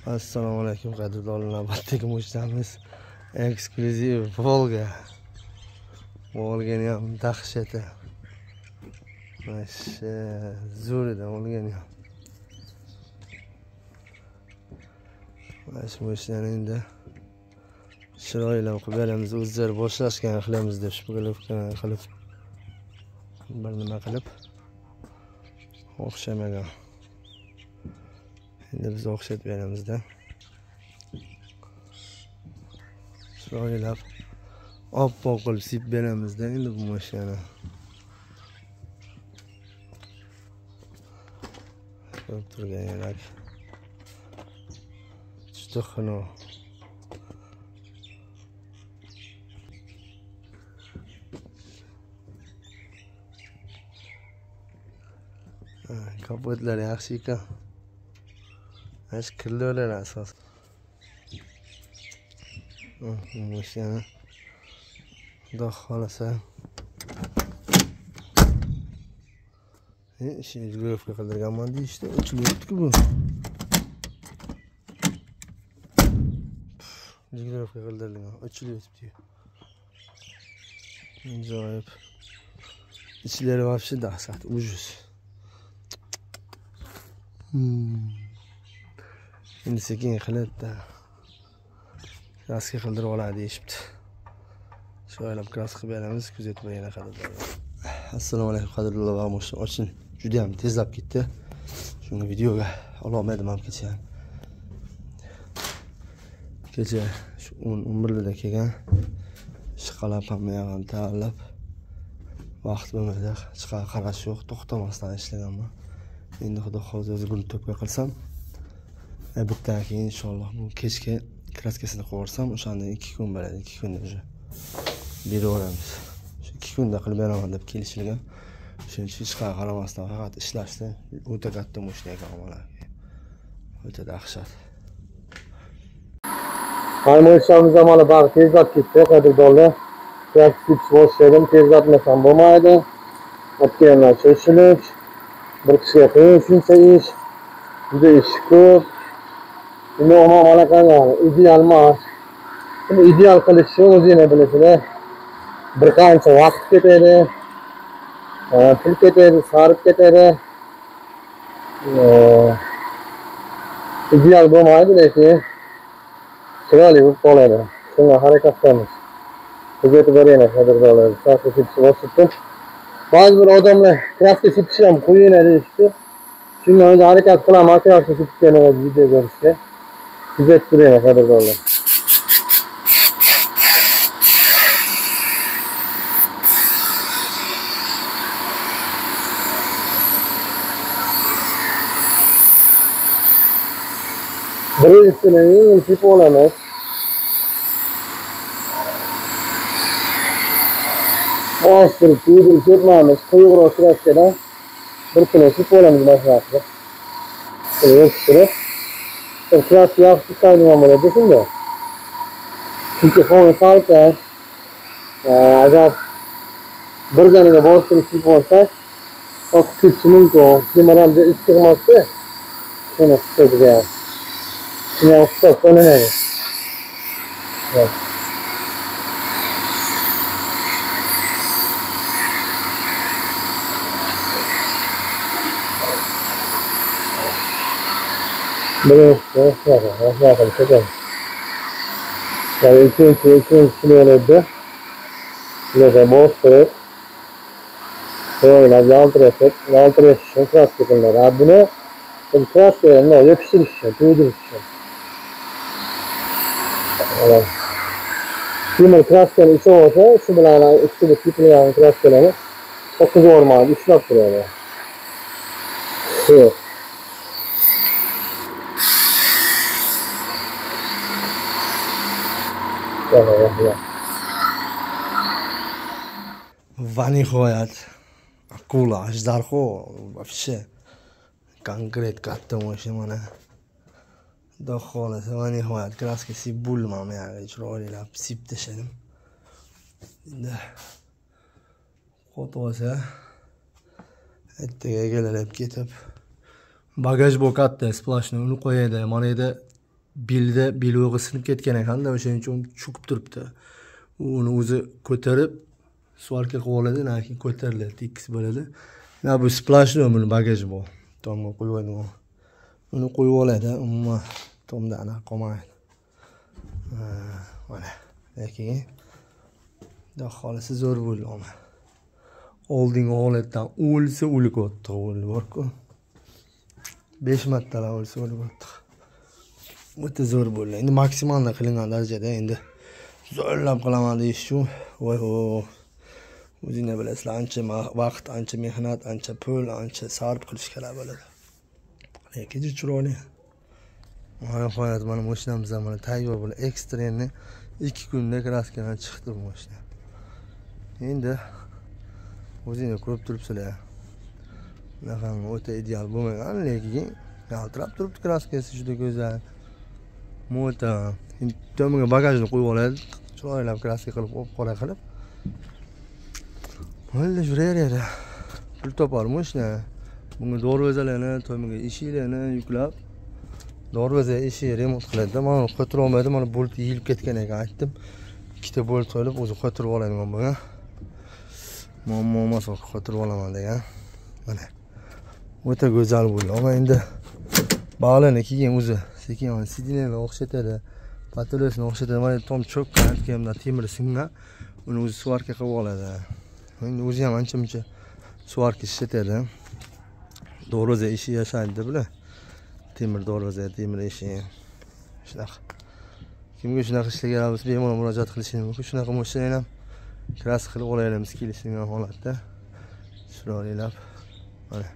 Assalomu alaykum qadrdonlar, navbatdagi mo'jizamiz eksklyuziv Volga. Volgani ham dahshati. Masha zo'rida Volgani ham. Mana shu ishlarni endi chiroyli qilib beramiz, o'zlari boshlashgan qilamiz deb qilib bir nima qilib o'xshamagan. Endi biz o'xshatib beramizda. Chiroylab oppoq qilib sip beramizda endi bu mashinani. Ko'rib turganinglar. Juda xino. Kapotlar yaxshi ekan. Ash kirlolar asos. Mashina. Xudo xolasa. Ishni guruhga qildirganman deyishdi. Uchilyapti-ku bu. Guruhga qildirgan. Uchilyapti. Ajoyib. İçleri вообще dahshat, ужас. Endi sekin qilibdi. Kraska qildirib oladi deyishibdi. Sho'ylab kraska qilib beramiz, kuzatib yana qiladi. Assalomu alaykum qadrdonlar, va mashina oching. Juda ham tezlab ketdi. Shunga videoga ololmadim ham kecha. Kecha shu 11 da kelgan. Ishqalab hamma yog'ini tayyorlab vaqt bo'lmadi. Chiqa qarash yo'q, to'xtamasdan ishlaganman. Endi xudo xohlasa o'zi gul to'pga qilsam, bitdan keyin inshaalloh bu kechga kraskasini qo'rsam, o'shandan 2 kun bo'ladi. 2 kunda уже beraveramiz. Shu 2 kunda qilib beraman deb kelishilgan. Shuning uchun hech qanaqa qaramasdan faqat ishlashdi. O'ta katta mashina ekan amalar. O'ta dahshat. Mashinamiz mana bari tezlab ketdi, qadrdonlar. Kraskit boshladim, tezlatmasam bo'lmaydi. Otganlar shoshilish, bir kishiga qiyin shuncha ish. Juda ish ko'p. Endi mana qanday ideal emas. Buni ideal qilishni o'zingizlar bilasizlar. Bir qancha vaqt ketadi. Pul ketadi, sarf ketadi. Ideal bo'lmaydi, lekin chiroyli bo'lib qoladi. Shunga harakat qilamiz. Kuzatib boringlar qadrdonlar. Kraska sepishni boshlabdi. Ba'zi bir odamlar kraska sepishni ham qo'yinglar deyishdi. Shunga o'zi harakat qilaman, kraska sepishni video ko'rishga. Kuzatib boringlar qadrdonlar. Birincisini sepib olamiz. Bostirib, tuydirib ketmaymiz. Quyuqroq kraskadan bir kilo sepib olamiz mashinasida. Yopishtirib. Kraska yaxshi chiqadigan bo'ladi shunda. Chunki havo salqin. Agar birdaniga bostirib sepib olsak, oqib ketishi mumkin. Kemiranda ish chiqmasdi. Shuni hisobga. Shuni hisob qilinadi. İkinci kilolarda burada bostirib, şöyle yaltırış için kraska kılınır. Bunu kraska yerine yapıştırış için, tuydurış için. Kimir kraskanın içi olsa, şu bilen üstüde tipilen kraskalarını çok zorlandı, işlap duruyor. Şu. Va nihoyat akula, ajdarho, вообще konkret katta mashina mana. Xudo xolasa va nihoyat kraska sip bo'lmam, ya'ni chiroylab sip tashladim. Endi qo'tolsa ertaga egalab ketib bagaj bu katta splashni uni qo'yadi. Mana yerda bilog'i sinib ketgan ekanda, o'shaning uchun cho'kib turibdi. Uni o'zi ko'tarib svarka qilib oladi, keyin ko'tariladi, tekis bo'ladi. Bu splashli buni bagaji bu. Tomga qo'yib oladi. Uni qo'yib oladi, umuman tomda anaqa qolmaydi. Mana, lekin xudo xolisi zo'r bo'ldi. Oldingi holatdan o'lsa o'lik o'tdi, bor-ku. 5 martalar o'lsa o'lik o'tdi. O'ta zo'r bo'ldi. Endi maksimalda qilingan darajada endi zo'rlab qilaman deyish uchun, voy o'zinglar bilasizlar, ancha vaqt, ancha mehnat, ancha pul, ancha sarf qilish kerak bo'ladi. Lekin chiroyli. Nihoyat mana mashinamiz ham mana tayyor bo'ldi. Ekstrenni 2 kunda kraskadan chiqdi bu mashina. Endi o'zinglar ko'rib turibsizlar. Bunaqa o'ta ideal bo'lmagan, lekin yaltirab turibdi kraskasi juda go'zal. Mo'ta. To'miga bagajni qo'yib oladi, chiroylab kraska qilib, qora qilib. Bo'ldi, yuraveradi. Pul topar mashina. Bunga dorvazalarni, to'miga eshiklarni yuklab, dorvaza eshik remont qiladi. Mana qo'tirib olmaydi, mana bolt yilib ketgan ekan, aytdim. 2 ta bolt qo'yib o'zi qo'tirib oladigan bo'lgan. Muammo emas, qo'tirib olaman degan. Mana. O'ta go'zal bo'ldi. Ammo endi bog'larni keyin o'zi sekin sidinlarni o'xshatadi. Patolosni o'xshatadi. Mana tom cho'kkan, kiyimda temir singan. Uni o'zi svarka qilib oladi. Endi o'zi ham ancha-muncha svarka ishlatadi. Dorvaza ishi yashaydi bular. Temir dorvaza, temir ishi. Shunaqa. Kimga shunaqa ishlar kerak bo'lsa, bemalol murojaat qilishingiz mumkin. Shunaqa mashinalar ham kraska qilib olaylik, kelishgan holatda. Chiroylilab. Mana